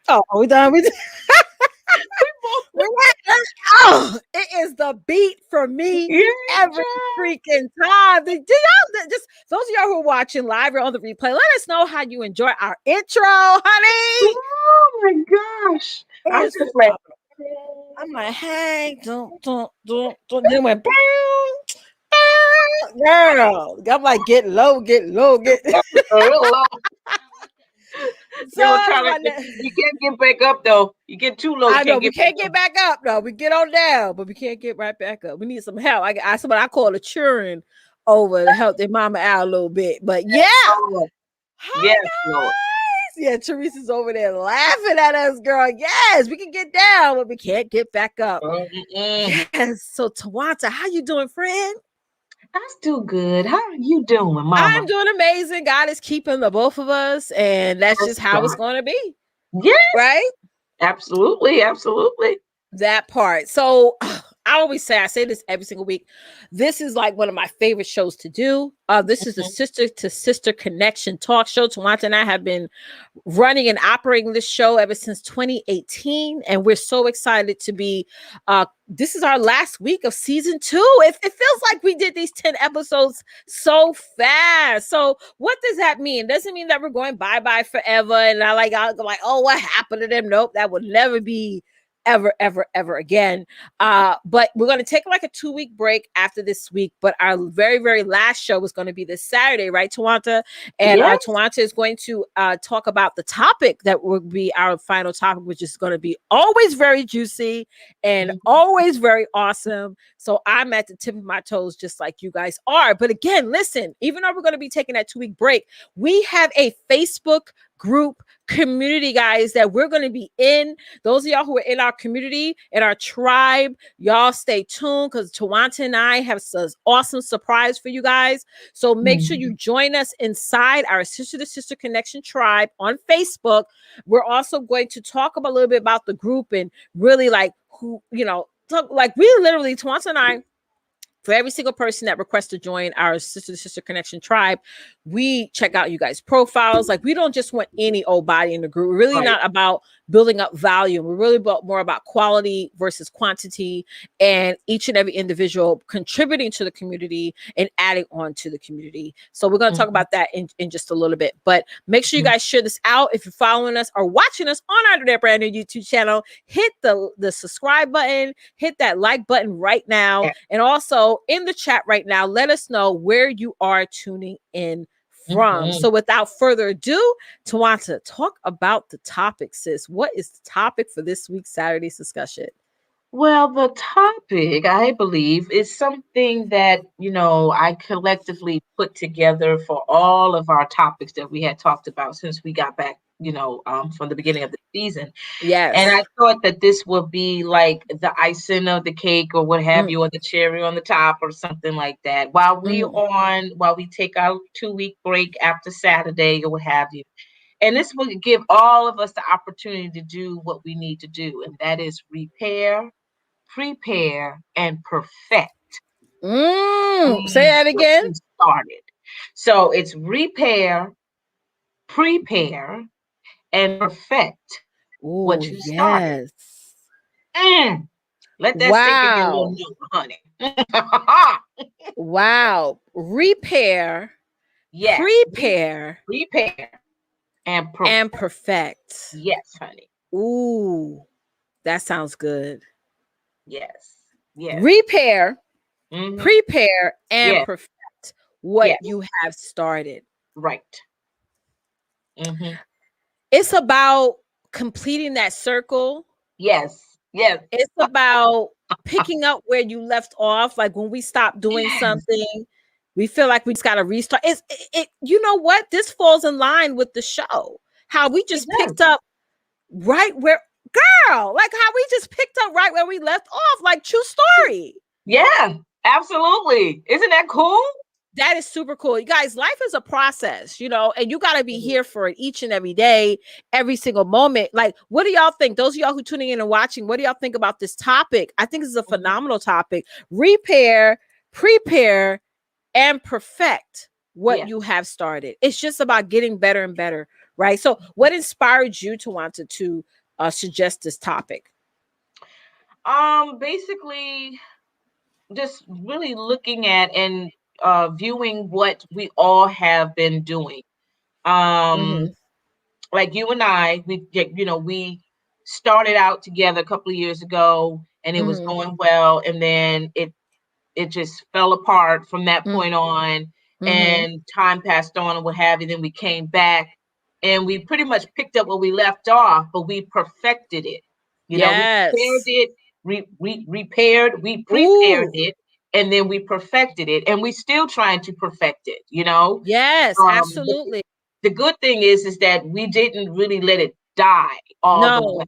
Oh, we done. We done. We both. It is the beat for me Yeah, every child. freaking time. Do y'all just those of y'all who are watching live or on the replay? Let us know how you enjoy our intro, honey. Oh my gosh. It I'm is just like, phenomenal. I'm like, hey, don't. Then went, bow, bow, girl. I'm like, get low, get low, get. hello. So Yo, trying to my get, you can't get back up though. You get too low, you I know can't we get back can't get up. back up. No, we get on down, but we can't get right back up. We need some help. Somebody I call a children over to help their mama out a little bit. But yeah, Lord. hi Yes, Lord. guys. Yeah, Teresa's over there laughing at us, girl. Yes, we can get down, but we can't get back up. Mm-mm. Yes. So Tawanta, how you doing, friend? I'm still good. How are you doing, I'm Mama? doing amazing. God is keeping the both of us, and that's Yes, just how it's God. going to be, Yes, right? absolutely, absolutely. That part. So I say this every single week. This is like one of my favorite shows to do. This is the Mhm. sister to sister connection talk show. Tawanta and I have been running and operating this show ever since 2018, and we're so excited to be. This is our last week of season 2. It feels like we did these 10 episodes so fast. So what does that mean? Doesn't mean that we're going bye forever. And I'm like, oh, what happened to them? Nope, that would never be ever again. But we're going to take like a 2-week break after this week. But our very last show is going to be this Saturday, right, Tawanta? And Yes. Tawanta is going to talk about the topic that will be our final topic, which is going to be always very juicy and Mhm. always very awesome. So I'm at the tip of my toes, just like you guys are. But again, listen, even though we're going to be taking that 2-week break, we have a Facebook group community, guys, that we're going to be in. Those of y'all who are in our community, in our tribe, y'all stay tuned because Tawanta and I have an awesome surprise for you guys. So make sure you Mhm. join us inside our Sister to Sister Connection tribe on Facebook. We're also going to talk about a little bit about the group and really like who, talk, like we literally, Tawanta and I, for every single person that requests to join our Sister to Sister Connection tribe, we check out you guys' profiles. Like, we don't just want any old body in the group. We're really Right. not about building up volume. We're really more about quality versus quantity, and each and every individual contributing to the community and adding on to the community. So we're going to talk Mhm. about that in just a little bit. But make sure you Mhm. guys share this out. If you're following us or watching us on our brand new YouTube channel, hit the subscribe button, hit that like button right now. Yeah. And also in the chat right now, let us know where you are tuning in from. Mhm. So without further ado, Tawanta, talk about the topic, sis. What is the topic for this week's Saturday's discussion? Well, the topic, I believe, is something that, I collectively put together for all of our topics that we had talked about since we got back, from the beginning of the season. And Yes. I thought that this would be like the icing of the cake or what have Mm, you, or the cherry on the top or something like that. mm, While we take our 2-week break after Saturday or what have you. And this will give all of us the opportunity to do what we need to do, and that is repair, prepare, and perfect say that what again. you started. So it's repair, prepare, and perfect Oh, what you started. yes. Mm, let that sink in your little Wow. note, honey. Wow. Repair, Yes, prepare, repair and and perfect. perfect. Yes, honey. Ooh, that sounds good. Yes, yes. Repair, Hmm. prepare, and Yes, perfect what yes. you have started. Right. Hmm. It's about completing that circle. Yes, yes, It's about picking up where you left off. Like when we stop doing yes, something, we feel like we just got to restart. You know what? This falls in line with the show. How we it just does. picked up right where, girl, like how we just picked up right where we left off. Like, true story. Yeah, absolutely. Isn't that cool? That is super cool. You guys, life is a process, and you got to be Mhm. here for it each and every day, every single moment. Like, what do y'all think? Those of y'all who tuning in and watching, what do y'all think about this topic? I think this is a Mhm. phenomenal topic. Repair, prepare, and perfect what Yes. you have started. It's just about getting better and better, right? So, what inspired you to want to suggest this topic? Basically, just really looking at and viewing what we all have been doing. Um, Mm-hmm. like you and I, we started out together a couple of years ago, and it was Mm-hmm. going well, and then it just fell apart from that point on, Mm-hmm. and time passed on and what have you. Then we came back and we pretty much picked up where we left off, but we perfected it. We prepared Yes. it, we prepared Ooh. it, and then we perfected it, and we still trying to perfect it. Yes, The, absolutely. the good thing is that we didn't really let it die all the way.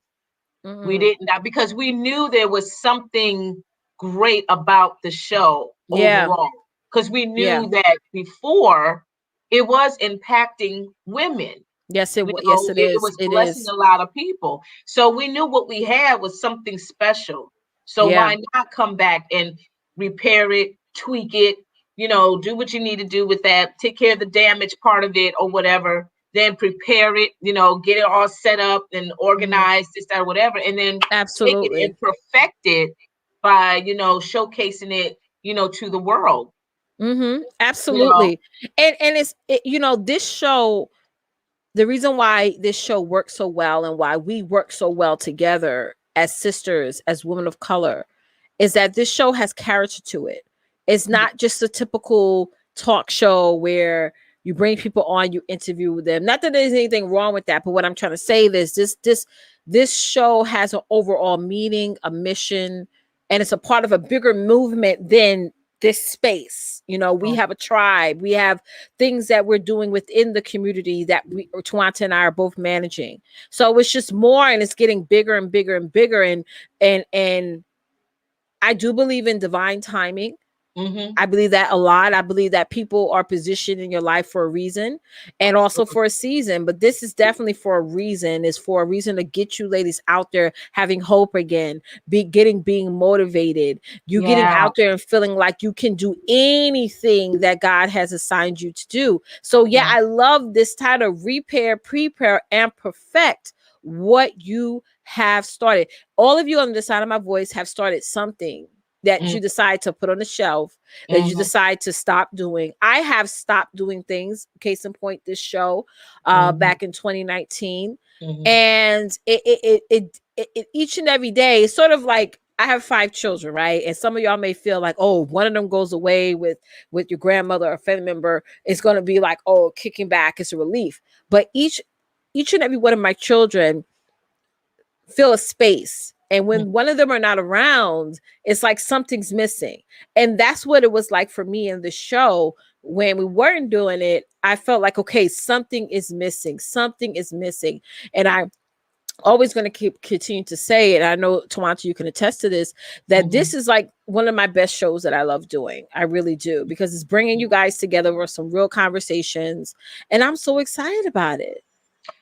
No. We Mm-mm. didn't, because we knew there was something great about the show Yeah. overall. Because we Yeah. knew that before it was impacting women. Yes, yes, it It is. was It blessing is. a lot of people. So we knew what we had was something special. So Yeah. why not come back and repair it, tweak it, do what you need to do with that, take care of the damage part of it or whatever, then prepare it, get it all set up and Hmm. organized, this, that, whatever, and then take it Absolutely. and perfect it by, showcasing it, to the world, Mm-hmm. you know. Absolutely. And this show, the reason why this show works so well and why we work so well together as sisters, as women of color, is that this show has character to it. It's Yeah. not just a typical talk show where you bring people on, you interview them. Not that there's anything wrong with that, but what I'm trying to say is this show has an overall meaning, a mission, and it's a part of a bigger movement than this space. We Right. have a tribe. We have things that we're doing within the community that Tawanta and I are both managing. So it's just more, and it's getting bigger and bigger and bigger. And I do believe in divine timing. Mm-hmm. I believe that a lot. I believe that people are positioned in your life for a reason and also Absolutely. for a season. But this is definitely for a reason. It's for a reason to get you ladies out there having hope again, being motivated. You getting Yeah. out there and feeling like you can do anything that God has assigned you to do. So yeah, Yeah. I love this title: repair, prepare, and perfect what you have started. All of you on the side of my voice have started something that Mm-hmm. you decide to put on the shelf, that you decide to stop doing. I have stopped doing things. Case in point, this show Mm-hmm. back in 2019, Mm-hmm. and each and every day, it's sort of like I have 5 children, right? And some of y'all may feel like, oh, one of them goes away with your grandmother or family member, it's going to be like, oh, kicking back is a relief. But each and every one of my children fill a space. And when one of them are not around, it's like something's missing. And that's what it was like for me in the show. When we weren't doing it, I felt like, okay, something is missing. Something is missing. And I always going to keep continue to say it. I know Tawanta, you can attest to this, that Mm-hmm. this is like one of my best shows that I love doing. I really do, because it's bringing you guys together for some real conversations, and I'm so excited about it.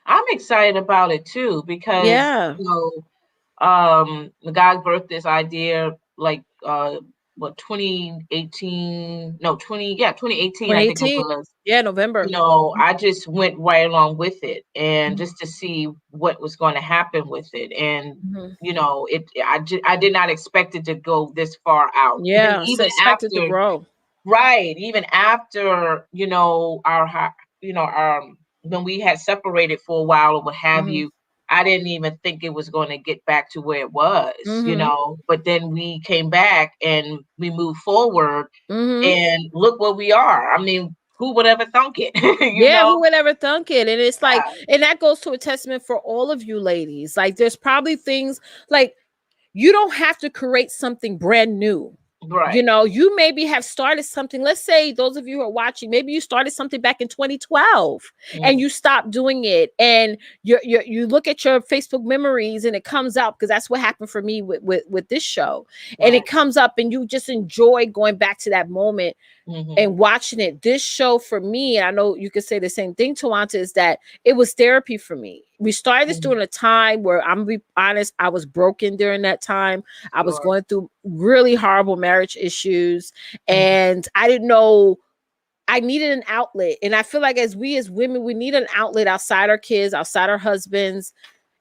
I'm excited about it too because Yeah, the guy birthed this idea like what 2018, no 2018, I think it 2018. was. Yeah, November. I just went right along with it, and just to see what was going to happen with it, and Mhm. I did not expect it to go this far out, and Yeah, so even expected to after. grow. Right. Even after, our when we had separated for a while or what have Mhm. you, I didn't even think it was going to get back to where it was, Mhm. but then we came back and we moved forward, Mhm. and look where we are. I mean, who would ever thunk it? you Yeah, know? who would ever thunk it? And it's like, Yeah, and that goes to a testament for all of you ladies. Like, there's probably things like you don't have to create something brand new. right. You maybe have started something. Let's say those of you who are watching, maybe you started something back in 2012 and Mm, you stopped doing it. And you look at your Facebook memories and it comes up, because that's what happened for me with this show. And right. it comes up and you just enjoy going back to that moment Hmm. and watching it. This show for me, I know you could say the same thing, Tawanta, is that it was therapy for me. We started this Hmm. during a time where, I'm gonna be honest, I was broken during that time. I was Sure. going through really horrible marriage issues, Hmm. and I didn't know, I needed an outlet. And I feel like as women, we need an outlet outside our kids, outside our husbands,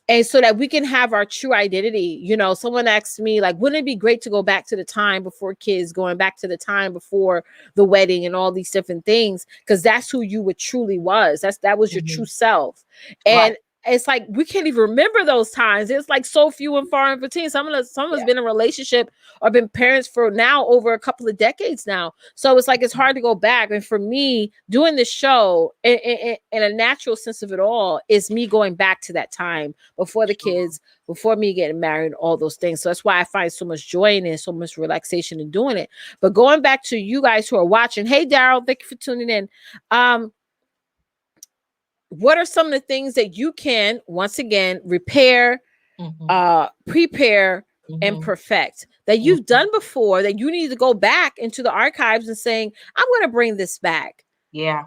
and so that we can have our true identity. You know, someone asked me, like, wouldn't it be great to go back to the time before kids, going back to the time before the wedding and all these different things, because that's who you would truly was. That was your true Mhm. self. Right. And it's like we can't even remember those times. It's like so few and far in between. Some of us Yeah. been in a relationship or been parents for now over a couple of decades now. So it's like it's hard to go back. And for me, doing this show in a natural sense of it all is me going back to that time before the Sure. kids, before me getting married, all those things. So that's why I find so much joy in it, so much relaxation in doing it. But going back to you guys who are watching, hey Daryl, thank you for tuning in. Um, what are some of the things that you can once again repair, Mhm. prepare, and Mhm. perfect that you've Mhm. done before that you need to go back into the archives and saying, I'm going to bring this back. Yeah.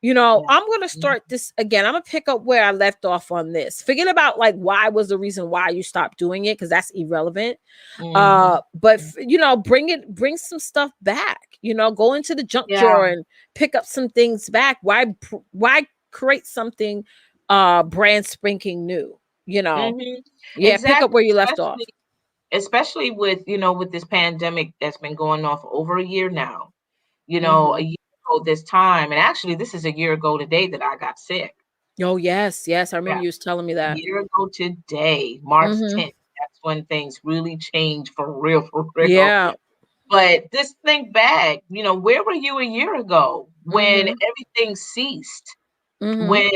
You know, Yeah. I'm going to Mhm. start this again. I'm going to pick up where I left off on this. Forget about like why was the reason why you stopped doing it, because that's irrelevant. Mhm. But you know, bring some stuff back. You know, go into the junk Yeah. drawer and pick up some things back. Why create something brand spanking new? You know, Mhm. yeah, pick up Exactly. where you left off. Especially with, with this pandemic that's been going on for over a year now. A Hmm. year ago this time, and actually this is a year ago today that I got sick. Oh yes, yes, I Yeah. remember you was telling me A that. year ago today, March Hmm. 10th. That's when things really changed for real, for real. Yeah. But just think back, where were you a year ago when Hmm. everything ceased? Hmm. When,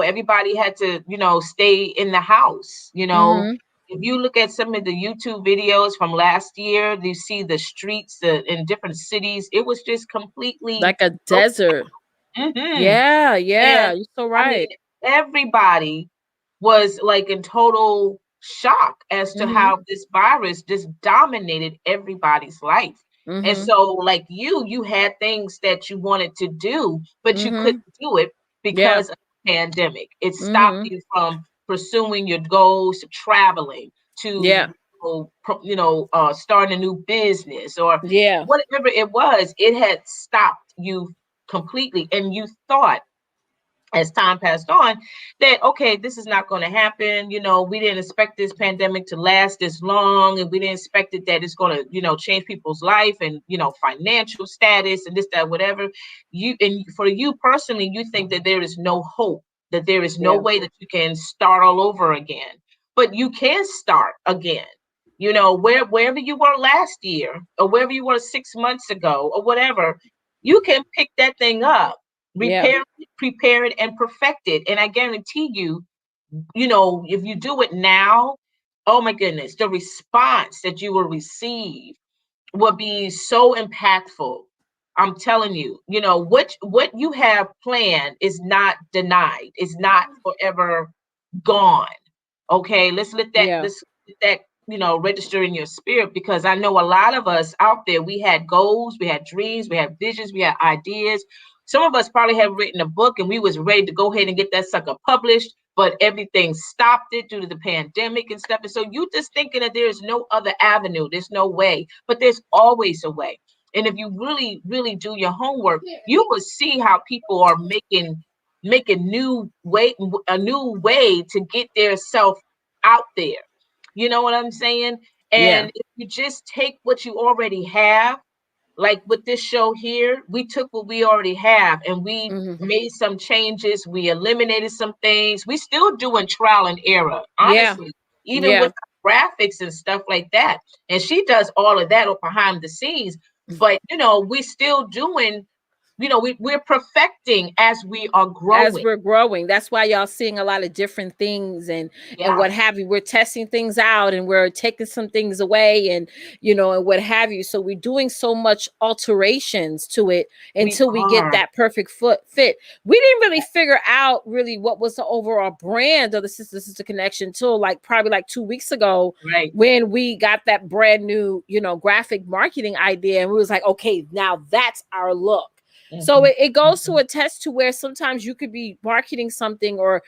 everybody had to, stay in the house, Hmm. If you look at some of the YouTube videos from last year, you see the streets in different cities. It was just completely Like a broken. desert. Mhm. Yeah, yeah, And you're so I mean, right. everybody was like in total shock as to Hmm. how this virus just dominated everybody's life. And Hmm. so, like you had things that you wanted to do, but you couldn't Hmm. do it Yeah. because of the pandemic. It stopped Hmm. you from pursuing your goals, to traveling, to Yeah. starting a new business or Yeah. whatever it was. It had stopped you completely, and you thought as time passed on that okay, this is not going to happen. We didn't expect this pandemic to last this long, and we didn't expect it that it's going to change people's life and financial status and this, that, whatever. For you personally, you think that there is no hope, that there is no Yeah. way that you can start all over again. But you can start again, wherever you were last year or wherever you were 6 months ago or whatever. You can pick that thing up, Yeah. repair it, prepare it, and perfect it. And I guarantee you, if you do it now, oh my goodness, the response that you will receive will be so impactful. I'm telling you, what you have planned is not denied, is not forever gone. Okay, Yeah. let's let that register in your spirit, because I know a lot of us out there, we had goals, we had dreams, we had visions, we had ideas. Some of us probably have written a book and we was ready to go ahead and get that sucker published, but everything stopped it due to the pandemic and stuff. And so you just thinking that there is no other avenue, there's no way, but there's always a way. And if you really, really do your homework, you will see how people are making a new way to get their self out there. You know what I'm saying? Yeah. And if you just take what you already have, like with this show here, we took what we already have and we Hmm. made some changes. We eliminated some things. We still doing trial and error, Yeah. honestly, even Yeah. with graphics and stuff like that. And she does all of that behind the scenes. But we still doing, we're perfecting as we are As growing. we're growing, that's why y'all seeing a lot of different things and Yeah, what have you. We're testing things out and we're taking some things away and and what have you. So we're doing so much alterations to it we until we get are. that perfect foot fit. We didn't really figure out really what was the overall brand of the sister connection till like probably like 2 weeks ago, Right. when we got that brand new graphic marketing idea, and we was like, okay, now that's our look. So Mhm, it goes to mhm. attest to where sometimes you could be marketing something or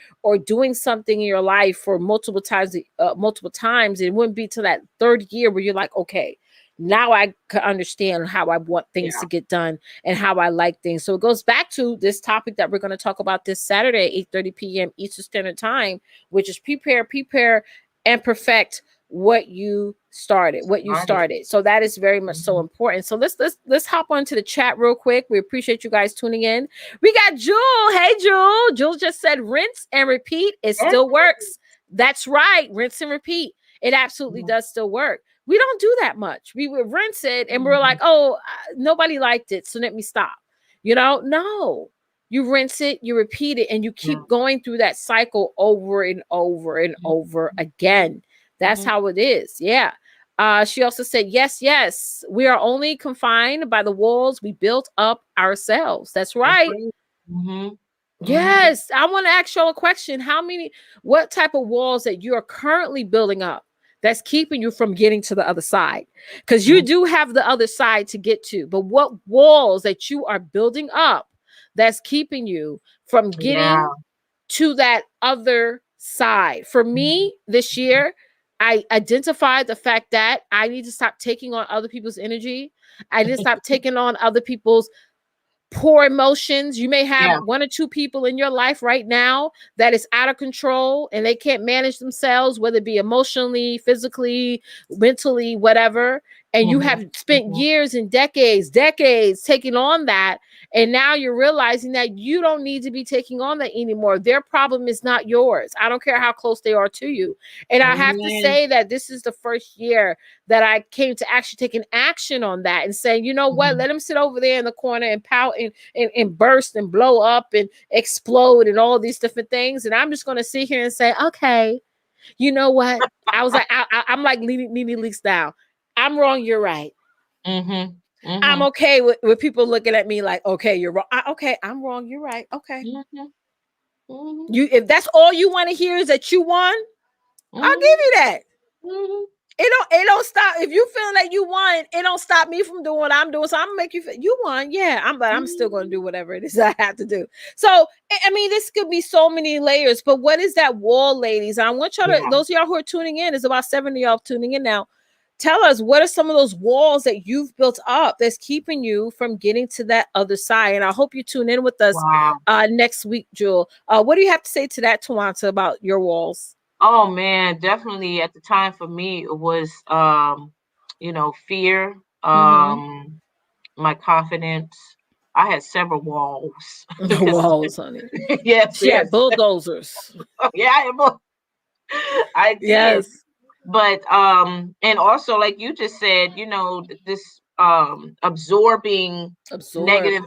doing something in your life for multiple times, and it wouldn't be to that third year where you're like, okay, Now I can understand how I want things Yeah. to get done and how I like things. So it goes back to this topic that we're going to talk about this Saturday at 8:30 p.m. Eastern Standard Time, which is prepare, and perfect what you Started. started. So that is very much so Mhm. important. So let's hop onto the chat real quick. We appreciate you guys tuning in. We got Jewel. Hey Jewel. Jewel just said rinse and repeat. It Yeah. still works. That's right. Rinse and repeat. It absolutely Mhm. does still work. We don't do that much. We would rinse it and we're like, Mhm. oh, nobody liked it. So let me stop. No. You rinse it, you repeat it, and you Yeah. keep going through that cycle over and over and over again. That's Mhm. how it is. Yeah. She also said, yes, yes, we are only confined by the walls we built up ourselves. That's That's right. right. Mhm. Mhm. Yes, I want to ask you a question. What type of walls that you are currently building up that's keeping you from getting to the other side? Because you Mhm. do have the other side to get to, but what walls that you are building up that's keeping you from Yeah. getting to that other side? For Mhm. me, this year, I identified the fact that I need to stop taking on other people's energy. I need to stop taking on other people's poor emotions. You may have Yeah. one or two people in your life right now that is out of control and they can't manage themselves, whether it be emotionally, physically, mentally, whatever. And you Mhm. have spent Mhm. years and decades taking on that. And now you're realizing that you don't need to be taking on that anymore. Their problem is not yours. I don't care how close they are to you. And I have to Amen. say that this is the first year that I came to actually take an action on that and say, you know what, Mhm. let him sit over there in the corner and pout and burst and blow up and explode and all these different things. And I'm just going to sit here and say, okay, you know what? I was like, I'm like Nene Leaks down. I'm wrong. You're right. Mhm. I'm Mhm. okay with people looking at me like, okay, you're wrong. Okay, I'm wrong. You're right. Okay. Mhm. Mhm. If that's all you want to hear is that you won, I'll give Mhm. you that. Mhm. It don't stop if you feel like you won. It don't stop me from doing what I'm doing. So I'm gonna make you feel you won. Yeah, but I'm still gonna do Mhm. whatever it is I have to do. So I mean, this could be so many layers. But what is that wall, ladies? I want y'all to Yeah. those of y'all who are tuning in. Is about 70 of y'all tuning in now. Tell us what are some of those walls that you've built up that's keeping you from getting to that other side. And I hope you tune in with us Wow. next week, Jewel. What do you have to say to that, Tawanta, about your walls? Oh man, definitely at the time for me it was fear, Mm-hmm. my confidence. I had several walls because Walls, honey. yes, She yes. had bulldozers. Yeah, I did. Yes. But and also like you just said, this absorbing Absorb. negative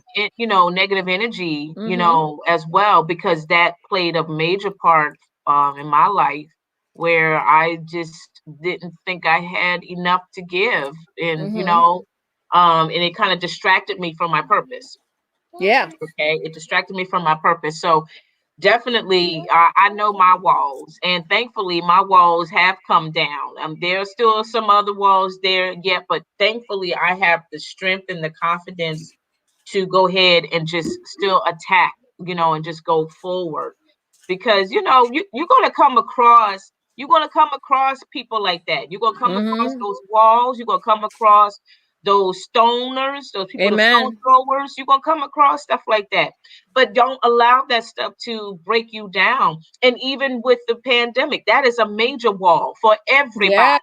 energy, Mm-hmm. as well, because that played a major part in my life where I just didn't think I had enough to give, and Mm-hmm. and it kind of distracted me from my purpose. Yeah. Okay, it distracted me from my purpose. So definitely, I know my walls, and thankfully, my walls have come down. There are still some other walls there yet, but thankfully, I have the strength and the confidence to go ahead and just still attack, and just go forward. Because you're gonna come across people like that. You're gonna come across Mm-hmm. those walls. You're gonna come across those stoners, those people, the stone Amen. throwers. You're gonna come across stuff like that. But don't allow that stuff to break you down. And even with the pandemic, that is a major wall for Yeah. everybody.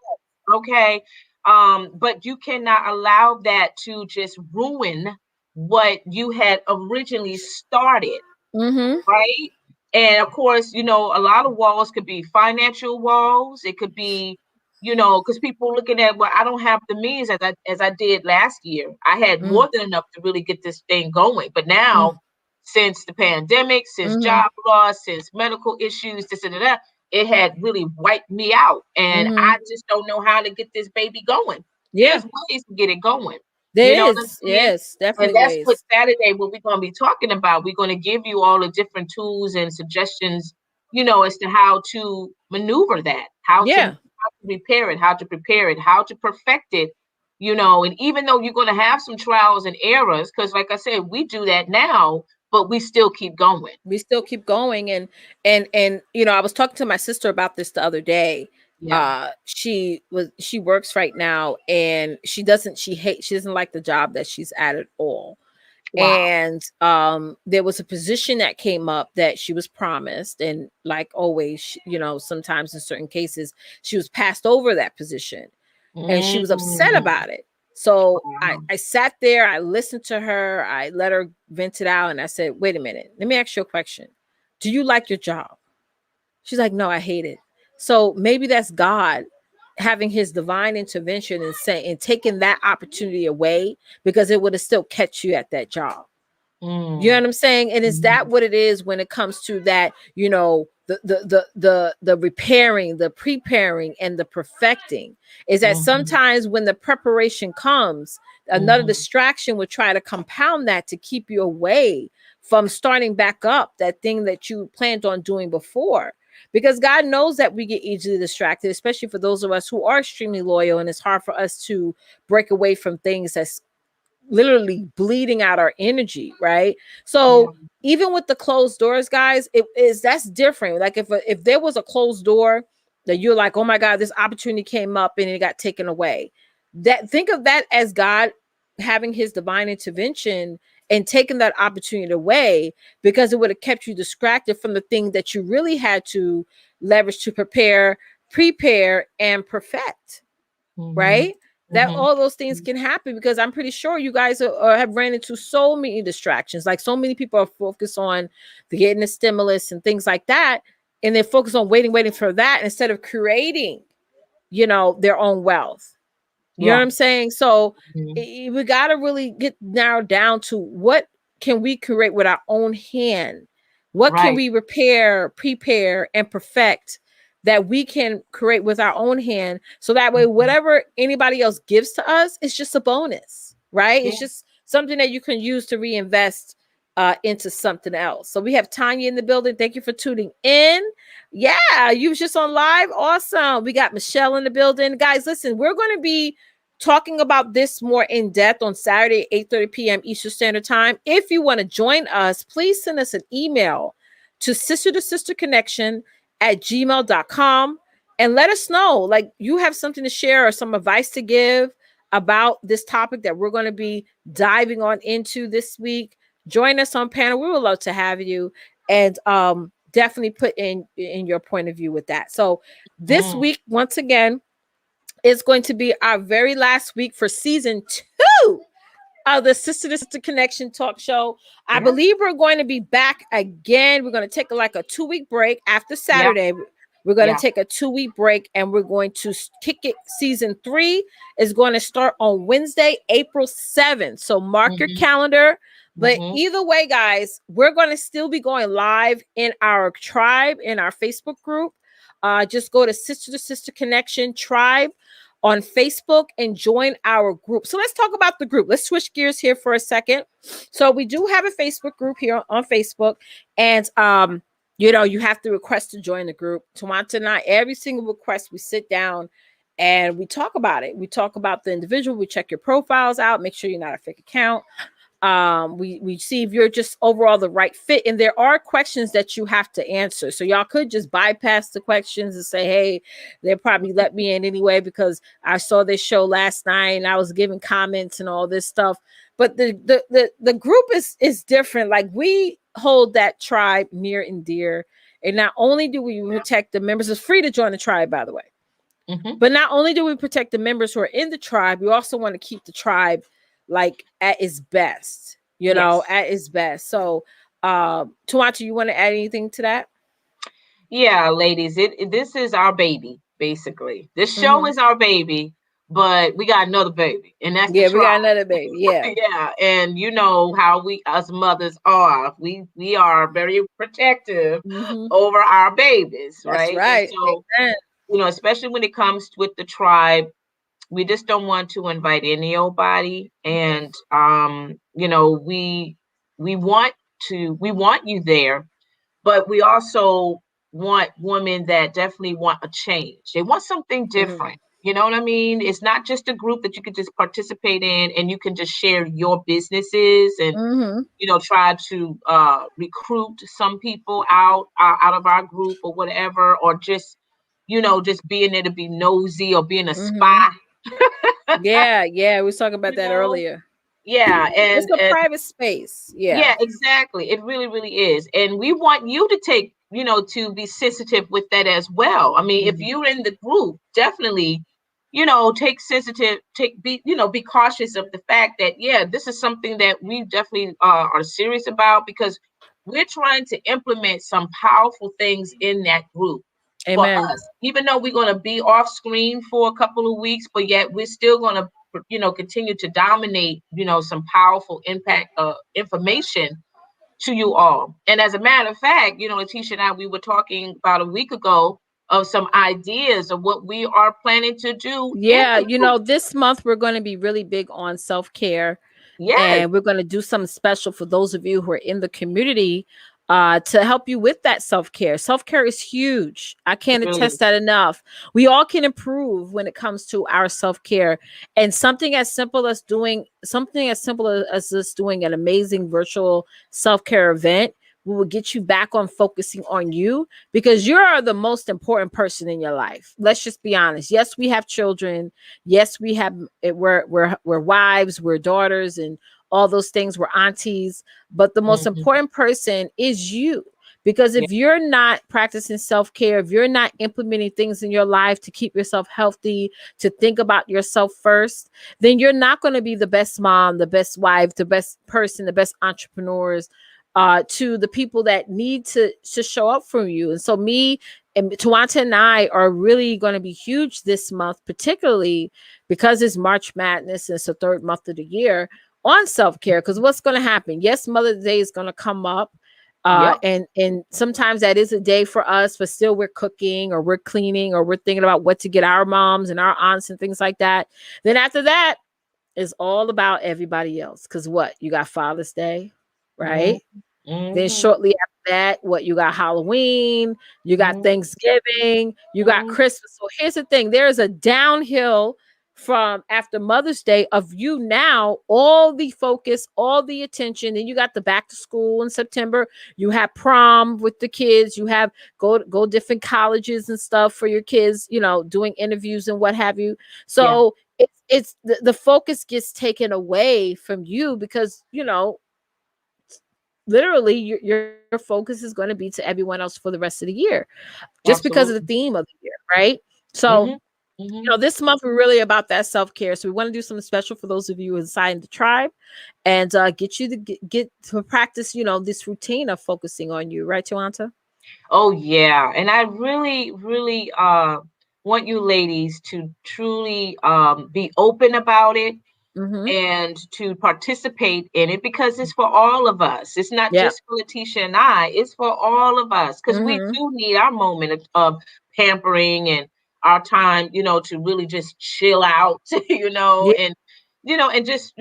Okay. But you cannot allow that to just ruin what you had originally started, Mm-hmm. right? And of course, a lot of walls could be financial walls. It could be, because people looking at, well, I don't have the means as I did last year. I had more than enough to really get this thing going. But now, since the pandemic, since Mm-hmm. job loss, since medical issues, this and that, it had really wiped me out. And Mm-hmm. I just don't know how to get this baby going. Yeah. There's ways to get it going. You There know what I'm is. saying? Yes, And definitely that's what ways. Saturday, what we're going to be talking about. We're going to give you all the different tools and suggestions, as to how to maneuver that, Yeah. how to repair it, how to prepare it, how to perfect it, and even though you're going to have some trials and errors, because like I said, we do that now, but we still keep going. We still keep going and I was talking to my sister about this the other day. Yeah. She works right now, and she doesn't like the job that she's at all. Wow. And there was a position that came up that she was promised, and like always, sometimes in certain cases she was passed over that position, and she was upset Mm. about it. So I, Wow. I sat there, I listened to her, I let her vent it out, and I said, wait a minute, let me ask you a question. Do you like your job? She's like, no, I hate it. So maybe that's God having his divine intervention and saying and taking that opportunity away, because it would have still kept you at that job. You know Mm. what I'm saying? And is that Mhm. what it is when it comes to that, the repairing, the preparing, and the perfecting? Is that Mhm. sometimes when the preparation comes, another Mhm. distraction would try to compound that to keep you away from starting back up that thing that you planned on doing before. Because God knows that we get easily distracted, especially for those of us who are extremely loyal, and it's hard for us to break away from things that's literally bleeding out our energy, right? Yeah. So even with the closed doors, guys, that's different. Like if there was a closed door that you're like, oh my God, this opportunity came up and it got taken away. That think of that as God having his divine intervention and taking that opportunity away, because it would have kept you distracted from the thing that you really had to leverage to prepare, and perfect, Mhm. right? That Mhm. all those things can happen, because I'm pretty sure you guys have ran into so many distractions. Like so many people are focused on the getting the stimulus and things like that, and they're focused on waiting for that instead of creating, their own wealth. You know what Yeah. I'm saying? So Mhm. we got to really get narrowed down to what can we create with our own hand? What can Right. we repair, prepare, and perfect that we can create with our own hand? So that way, Mhm. whatever anybody else gives to us, it's just a bonus, right? Yeah. It's just something that you can use to reinvest into something else. So we have Tanya in the building. Thank you for tuning in. Yeah, you was just on live. Awesome. We got Michelle in the building. Guys, listen, we're going to be talking about this more in depth on Saturday, 8:30 p.m. Eastern Standard Time. If you want to join us, please send us an email to sister connection at gmail.com and let us know, like, you have something to share or some advice to give about this topic that we're going to be diving on into this week. Join us on panel. We would love to have you, and definitely put in your point of view with that. So this Mm. week, once again, is going to be our very last week for season 2 of the Sister to Sister Connection talk show. I Yeah. believe we're going to be back again. We're going to take like a 2 week break after Yeah. Saturday. We're going to Yeah. take a 2 week break, and we're going to kick it. Season 3 is going to start on Wednesday, April 7th. So mark your Mhm. calendar. But Mhm. either way, guys, we're going to still be going live in our tribe, in our Facebook group. Just go to Sister Connection Tribe on Facebook and join our group. So let's talk about the group. Let's switch gears here for a second. So we do have a Facebook group here on Facebook, and you have to request to join the group. Tawanta and I, every single request, we sit down and we talk about it. We talk about the individual. We check your profiles out, make sure you're not a fake account. We see if you're just overall the right fit, and there are questions that you have to answer, so y'all could just bypass the questions and say, hey, they'll probably let me in anyway because I saw this show last night and I was giving comments and all this stuff. But the group is different. Like, we hold that tribe near and dear, and not only do we protect the members, it's free to join the tribe, by the way. Mhm. But not only do we protect the members who are in the tribe, we also want to keep the tribe like at its best, Yes. at its best. So, Tuachi, you want to add anything to that? Yeah, ladies, this is our baby, basically. This show Mm-hmm. is our baby, but we got another baby, and that's the Yeah, we tribe. got another baby. Yeah. Yeah, and you know how we us mothers are. We are very protective Mm-hmm. over our babies, That's right? And right. so, Amen. especially when it comes with the tribe, we just don't want to invite any old body. And we want you there, but we also want women that definitely want a change. They want something Mm-hmm. different. You know what I mean? It's not just a group that you can just participate in and you can just share your businesses and Mm-hmm. try to recruit some people out of our group or whatever, or just just being there to be nosy or being a Mm-hmm. spy. Yeah, yeah. We was talking about you that know earlier. yeah, It's a private space. Yeah. yeah, exactly. It really, really is. And we want you to take, to be sensitive with that as well. I mean, if Mhm. you're in the group, definitely, be cautious of the fact that, yeah, this is something that we definitely are serious about, because we're trying to implement some powerful things in that group for Amen. us, even though we're going to be off screen for a couple of weeks, but yet we're still going to continue to dominate some powerful impact information to you all. And as a matter of fact, Letitia and I, we were talking about a week ago of some ideas of what we are planning to do in Yeah, the group. this month we're going to be really big on self-care, Yes, and we're going to do something special for those of you who are in the community to help you with that self-care. Self-care is huge. I can't really. attest that enough. We all can improve when it comes to our self-care, and something as simple as us doing an amazing virtual self-care event. We will get you back on focusing on you, because you're the most important person in your life. Let's just be honest. Yes, we have children. Yes, we have we're wives, we're daughters, and all those things. We're aunties, but the most Mhm. important person is you. Because Yeah, if you're not practicing self care, if you're not implementing things in your life to keep yourself healthy, to think about yourself first, then you're not going to be the best mom, the best wife, the best person, the best entrepreneurs to the people that need to show up for you. And so me and Tawanta and I are really going to be huge this month, particularly because it's March Madness and it's the third month of the year, on self-care. Because what's going to happen? Yes, Mother's Day is going to come up. yep, And sometimes that is a day for us, but still we're cooking or we're cleaning or we're thinking about what to get our moms and our aunts and things like that. Then after that, it's all about everybody else. Because what? You got Father's Day, hmm right? Then hmm shortly after that, what, you got Halloween, you got hmm Thanksgiving, you got hmm Christmas. So here's the thing: there is a downhill from after Mother's Day of you now, all the focus, all the attention. Then you got the back to school in September. You have prom with the kids. You have go different colleges and stuff for your kids. Doing interviews and what have you. yeah, So it's the focus gets taken away from you, because literally your focus is going to be to everyone else for the rest of the year, just because of the absolutely. theme of the year, right? So hmm hmm this month we're really about that self-care, so we want to do something special for those of you inside the tribe, and get you to get to practice this routine of focusing on you, right, Joanta? Oh yeah, and I really, really want you ladies to truly be open about it Mm-hmm. and to participate in it, because it's for all of us. It's not Yeah. just for Letitia and I, it's for all of us, because we Mm-hmm. do need our moment of pampering and our time, to really just chill out, Yeah. and just,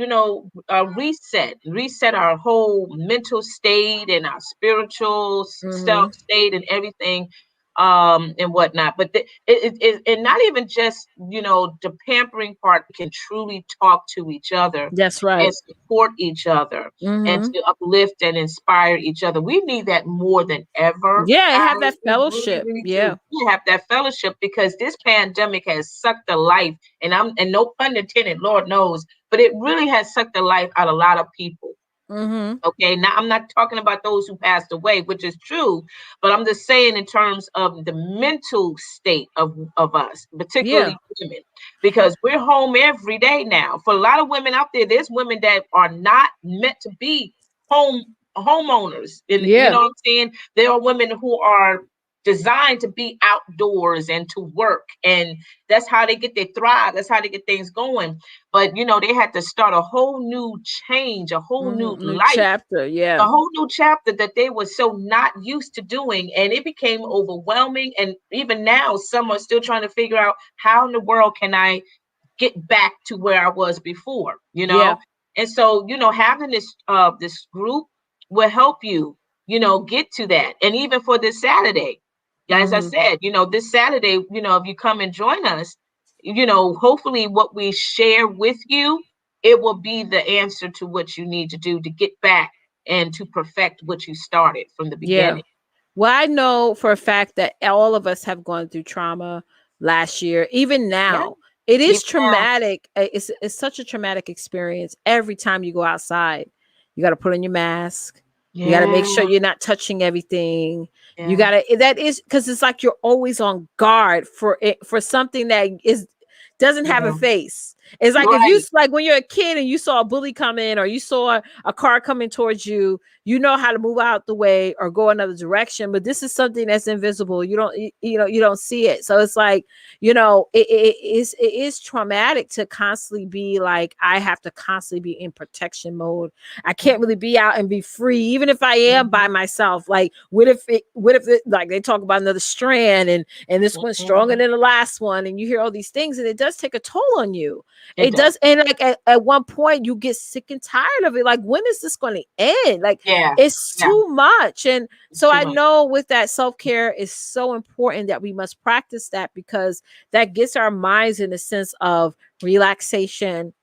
reset our whole mental state and our spiritual self Mm-hmm. state and everything, and whatnot. But and not even just, the pampering part, can truly talk to each other That's and right. support each other and Mm-hmm. to uplift and inspire each other. We need that more than ever, Yeah, have guys. that We really, fellowship. really Yeah. do. We have that fellowship, because this pandemic has sucked the life, and no pun intended, Lord knows, but it really has sucked the life out of a lot of people. Mm-hmm. Okay, now I'm not talking about those who passed away, which is true, but I'm just saying in terms of the mental state of us, Yeah. particularly women, because we're home every day now. For a lot of women out there, there's women that are not meant to be home homeowners. And you know Yeah. what I'm saying? There are women who are designed to be outdoors and to work, and that's how they get their thrive. That's how they get things going. But they had to start a whole new change, a whole new Mm-hmm. New life, chapter. a Yeah. whole new chapter that they were so not used to doing. And it became overwhelming. And even now, some are still trying to figure out, how in the world can I get back to where I was before, Yeah. And so, having this group will help you, get to that. And even for this Saturday, as I Mm-hmm. said, this Saturday, if you come and join us, hopefully what we share with you, it will be the answer to what you need to do to get back and to perfect what you started from the Yeah. beginning. Well, I know for a fact that all of us have gone through trauma last year. Even Yeah. now, it is Even now. traumatic. It's such a traumatic experience. Every time you go outside, you got to put on your mask. You got to make sure Yeah. you're not touching everything. You Yeah. got to, that is because it's like you're always on guard for it, for something that is doesn't have a Yeah. face. It's like if you Right. like when you're a kid and you saw a bully come in or you saw a car coming towards you, you know how to move out the way or go another direction. But this is something that's invisible. You don't, you don't see it. So it's like, it is traumatic to constantly be like, I have to constantly be in protection mode. I can't really be out and be free, even if I am by Mhm. myself. Like, what if it, like they talk about another strand and this one's stronger Mhm. than the last one, and you hear all these things, and it does take a toll on you. It It does. does. And like at one point you get sick and tired of it. Like, when is this going to end? Like, Yeah. it's Yeah. too much. And It's so too I much. know with that self-care is so important that we must practice that, because that gets our minds in a sense of relaxation,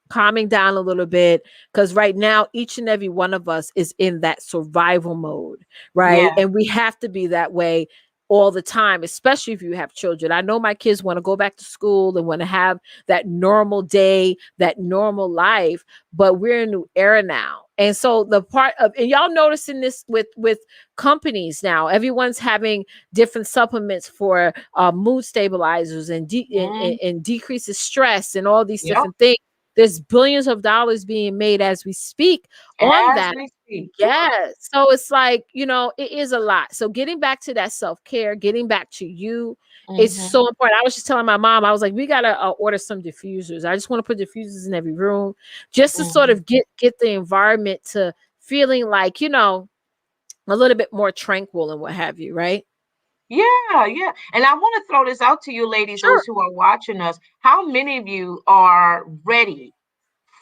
calming down a little bit. Because right now each and every one of us is in that survival mode, right? Yeah. And we have to be that way all the time, especially if you have children. I know my kids want to go back to school and want to have that normal day, that normal life, but we're in a new era now. And so the part of, and y'all noticing this with companies now, everyone's having different supplements for mood stabilizers and, Mhm. and decreases stress and all these Yep. different things. There's billions of dollars being made as we speak on As that. we speak. Woo. Yeah. So it's like, it is a lot. So getting back to that self-care, getting back to you is Mhm. so important. I was just telling my mom, I was like, we got to order some diffusers. I just want to put diffusers in every room just to sort Mhm. of get the environment to feeling like, a little bit more tranquil and what have you, right? Yeah, yeah. And I want to throw this out to you ladies, those Sure. who are watching us. How many of you are ready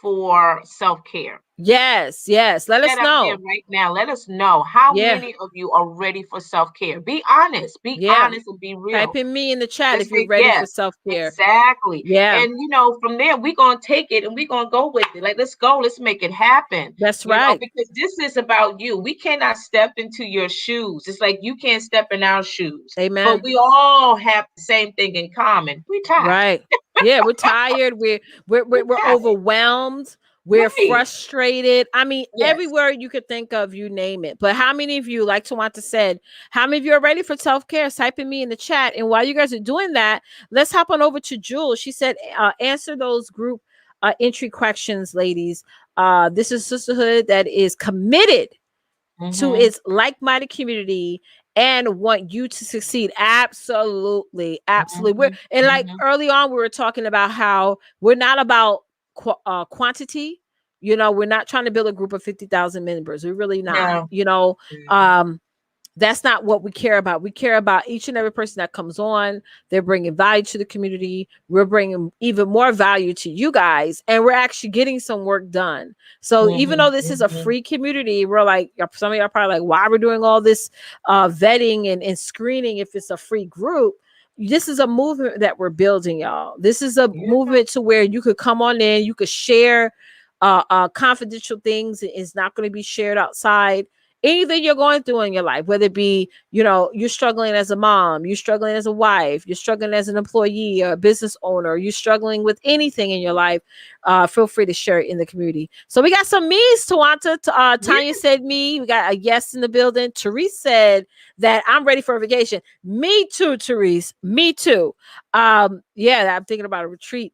for self-care? Yes, yes. Let That us out there know. right now. Let us know how Yeah. many of you are ready for self-care. Be honest. Be Yeah. honest and be Type real. in me in the chat Let's if you're say ready for yes. self-care. Exactly. Yeah. And from there we're gonna take it and we're gonna go with it. Like, let's go, let's make it happen. That's right. Because this is about you. We cannot step into your shoes. It's like you can't step in our shoes. But Amen. we all have the same thing in common. We're tired. Right. Yeah, we're tired. We're We're tired. overwhelmed. We're Right. frustrated. I mean, every Yes. word you could think of, you name it. But how many of you, like Tawanta said, how many of you are ready for self-care? Typing me in the chat. And while you guys are doing that, let's hop on over to Jules. She said, answer those group entry questions, ladies. This is sisterhood that is committed to Mm-hmm. its like-minded community and want you to succeed. Absolutely, absolutely. We're Mm-hmm. and like Mm-hmm. early on, we were talking about how we're not about quantity. We're not trying to build a group of 50,000 members. We're really not. No. That's not what we care about. We care about each and every person that comes on. They're bringing value to the community. We're bringing even more value to you guys, and we're actually getting some work done. So even Mm-hmm. though this is a Mm-hmm. free community, we're like, some of y'all probably like, why we're doing all this vetting and screening if it's a free group. This is a movement that we're building, y'all. This is a Yeah. movement to where you could come on in, you could share confidential things. It's not going to be shared outside. Anything you're going through in your life, whether it be, you're struggling as a mom, you're struggling as a wife, you're struggling as an employee or a business owner, you're struggling with anything in your life, feel free to share it in the community. So we got some me's, Tawanta. Tanya Yeah. said me. We got a yes in the building. Therese said that I'm ready for a vacation. Me too, Therese. Me too. Yeah, I'm thinking about a retreat.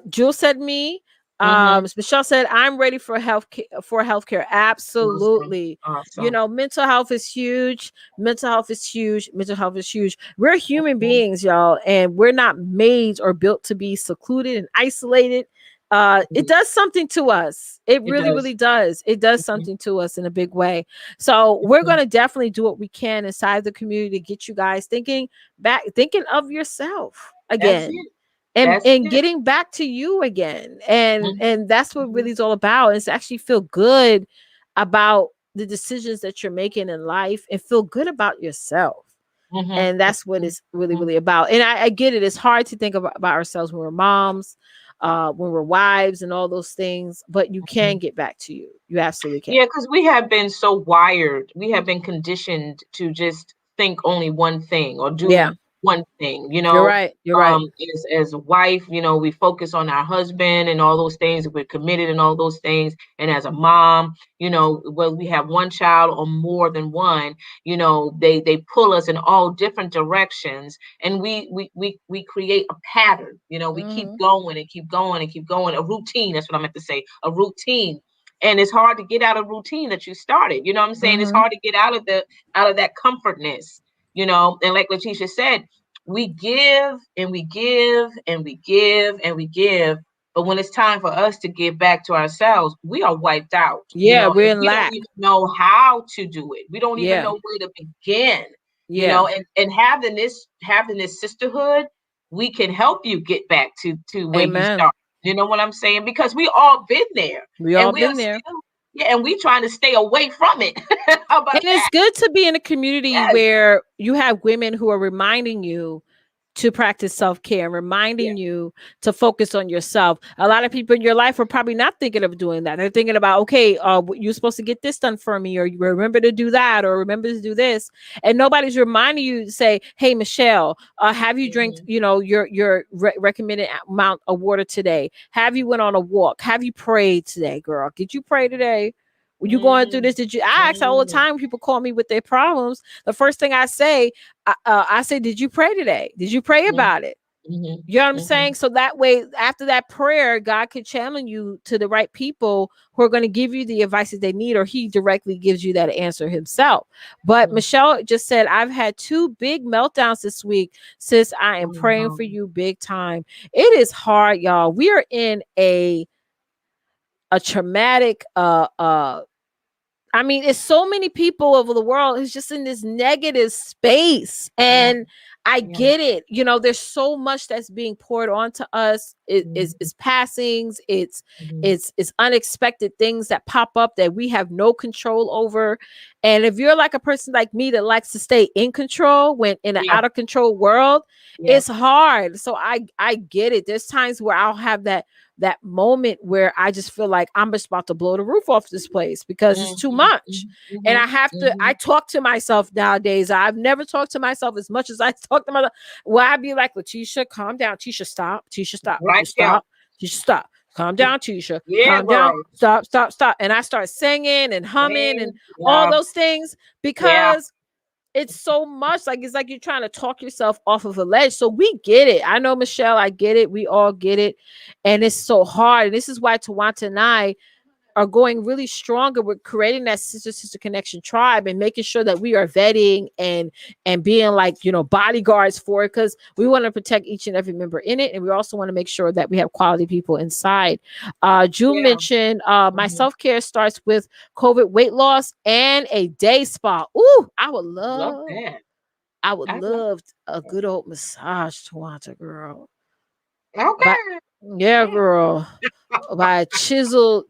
Jules said me. Mm-hmm. Michelle said, I'm ready for healthcare. Awesome. Absolutely. Awesome. Mental health is huge. Mental health is huge. Mental health is huge. We're human Mhm. beings, y'all, and we're not made or built to be secluded and isolated. It Mhm. does something to us. It It really, does. really does. It does Mhm. something to us in a big way. So we're Mhm. gonna definitely do what we can inside the community to get you guys thinking of yourself That's again, it. and That's it. getting back to you again. and Mhm. and that's what Mhm. really is all about. It's actually feel good about the decisions that you're making in life and feel good about yourself. Mhm. And that's what Mhm. it's really, Mhm. really about. And I get it. It's hard to think about ourselves when we're moms. when we're wives and all those things, but you can Mhm. get back to you. You absolutely can. Yeah, because we have been so wired, we have been conditioned to just think only one thing or Yeah, do one thing, you're right. You're right. as a wife, we focus on our husband and all those things, we're committed and all those things. And as a mom, whether we have one child or more than one, they pull us in all different directions, and we create a pattern. We keep Mm-hmm. going and keep going and keep going, a routine. That's what I meant to say, a routine. And it's hard to get out of routine that you started. You know what I'm saying? It's Mm-hmm. hard to get out of that comfortness. And like Letitia said, we give and we give and we give and we give, but when it's time for us to give back to ourselves, we are wiped out. Yeah, we're And in we don't lack. even know how to do it. We don't even Yeah, know where to begin. yeah. And having this sisterhood, we can help you get back to where you Amen. start. You know what I'm saying? Because we all been there, We and all we are been there. still, yeah, and we trying to stay away from it. How And about it's that? good to be in a community Yes. where you have women who are reminding you to practice self-care and Yeah. reminding you to focus on yourself. A lot of people in your life are probably not thinking of doing that. They're thinking about, okay, you're supposed to get this done for me, or you remember to do that, or remember to do this. And nobody's reminding you to say, hey, Michelle, have you drank, Hmm. your recommended amount of water today? Have you went on a walk? Have you prayed today, girl? Did you pray today? Were you going through Hmm. this? Did you? I ask all the time when people call me with their problems. The first thing I say, I say, did you pray today? Did you pray Hmm. about it? Hmm. You know what I'm Hmm. saying? So that way, after that prayer, God could channel you to the right people who are going to give you the advice that they need, or He directly gives you that answer Himself. But Hmm. Michelle just said, I've had two big meltdowns this week. Sis, I am praying Wow. for you big time. It is hard, y'all. We are in a traumatic I mean, it's so many people over the world who's just in this negative space. Yeah. And I Yeah. get it. There's so much that's being poured onto us. It's Hmm. passings, it's Hmm. it's it's unexpected things that pop up that we have no control over. And if you're like a person like me that likes to stay in control when in an Yeah. out of control world, Yeah. it's hard. So I get it. There's times where I'll have that moment where I just feel like I'm just about to blow the roof off this place because it's too Hmm. much. And Hmm. I have to, I Hmm. talk to myself nowadays. I've never talked to myself as much as I talk to myself. Well, I'd be like, Letitia, calm down. Tisha, stop. Tisha, stop. Right Just there. stop. Tisha, stop. Calm down, Tisha. Yeah, Calm down. girl. Stop, stop, stop. And I start singing and humming and Same. all Yeah. those things Yeah. because it's so much like it's like you're trying to talk yourself off of a ledge. So we get it. I know, Michelle, I get it. We all get it. And it's so hard. And this is why Tawanta and I are going really stronger with creating that sister connection tribe and making sure that we are vetting and being like bodyguards for it, because we want to protect each and every member in it, and we also want to make sure that we have quality people inside. June Yeah. mentioned my Hmm. self-care starts with COVID weight loss and a day spa. Ooh, Love that. I would I love love a good old massage, Tawanta, girl. that. But Okay. yeah, girl, by chisel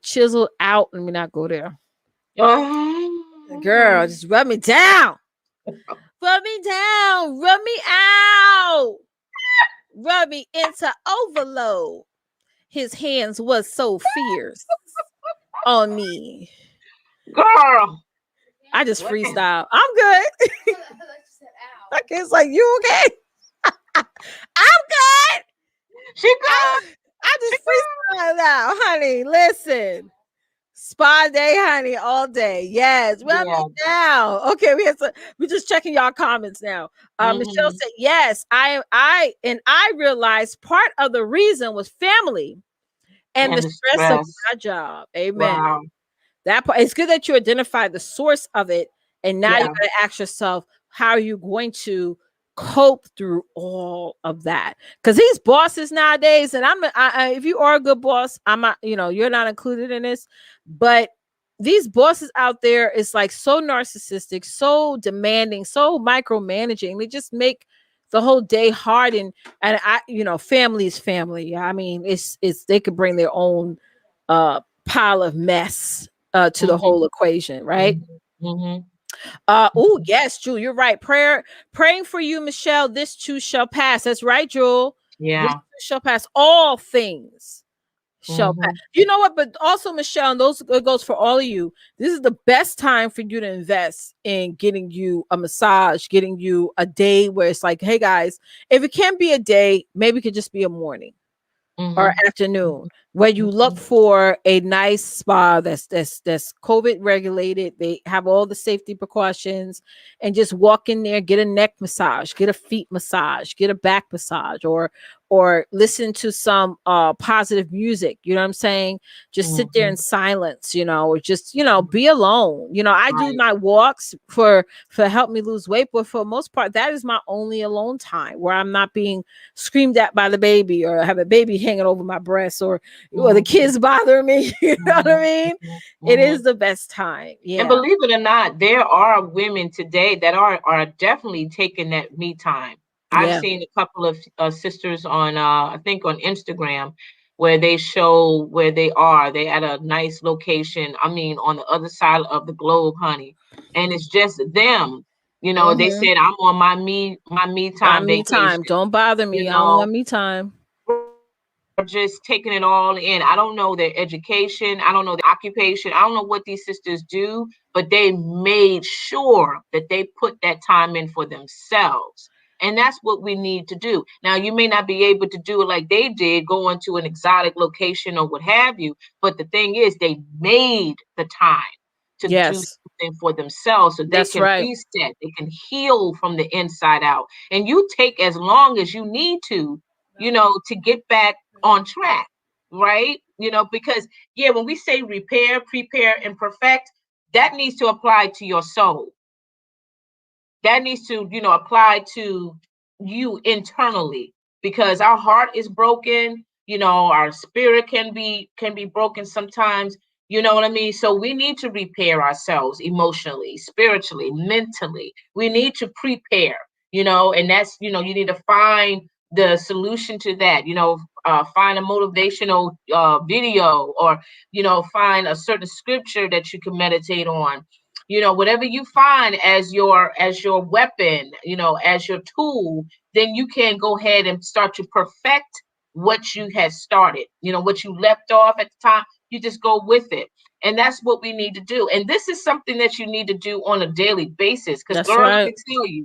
out. Let me not go there. Girl, Oh. just rub me down. Rub me down. Rub me out. Rub me into overload. His hands was so fierce on me. Girl. I just What? freestyle. I'm good. Okay, it's like, you okay? I'm good. She good. I She just good. freestyle now, honey. Listen. Spa day, honey, all day. Yes, rub me Yeah. down. Okay, we're just checking y'all comments now. Michelle Hmm. said, yes, I realized part of the reason was family and the And the stress of stress. my job. Amen. Wow. That part, it's good that you identify the source of it, and now you Yeah. got to ask yourself, how are you going to cope through all of that? Because these bosses nowadays, and if you are a good boss, I'm not, you're not included in this, but these bosses out there is like so narcissistic, so demanding, so micromanaging. They just make the whole day hard, family is family. I mean, it's they could bring their own pile of mess to the Hmm. whole equation, right? Hmm. Hmm. Oh yes, Jewel, you're right. Praying for you, Michelle. This too shall pass. That's right, Jewel. This Yeah. shall pass. All things shall pass. Mhm. You know what? But also, Michelle, and those it goes for all of you. This is the best time for you to invest in getting you a massage, getting you a day where it's like, hey guys, if it can't be a day, maybe it could just be a morning or Mhm. afternoon where you look Mhm. for a nice spa that's COVID regulated. They have all the safety precautions and just walk in there, get a neck massage, get a feet massage, get a back massage, or listen to some positive music. You know what I'm saying? Just sit there in Mhm. silence, or just, be alone. I do Right. my walks for help me lose weight, but for the most part, that is my only alone time where I'm not being screamed at by the baby or have a baby hanging over my breast or the Mhm. kids bother me. You know what I Mhm. mean? Mhm. It is Mhm. the best time. And Yeah. believe it or not, there are women today that are definitely taking that me time. I've Yeah. seen a couple of sisters on I think on Instagram where they show where they are. They at a nice location. I mean, on the other side of the globe, honey. And it's just them. You know, they Mm-hmm. said I'm on my me My time me time. vacation. Don't bother You me. I don't know, want me time. are just taking it all in. I don't know their education. I don't know their occupation. I don't know what these sisters do, but they made sure that they put that time in for themselves. And that's what we need to do. Now, you may not be able to do it like they did, go into an exotic location or what have you. But the thing is, they made the time to do Yes. something for themselves so they That's can right. reset, they can heal from the inside out. And you take as long as you need to get back on track, right? Because yeah, when we say repair, prepare, and perfect, that needs to apply to your soul. That needs to, apply to you internally because our heart is broken. Our spirit can be broken sometimes. You know what I mean? So we need to repair ourselves emotionally, spiritually, mentally. We need to prepare, and that's, you need to find the solution to that, find a motivational video or, find a certain scripture that you can meditate on, whatever you find as your weapon, as your tool, then you can go ahead and start to perfect what you had started, what you left off at the time. You just go with it, and that's what we need to do. And this is something that you need to do on a daily basis, because That's girl, let right. me tell you,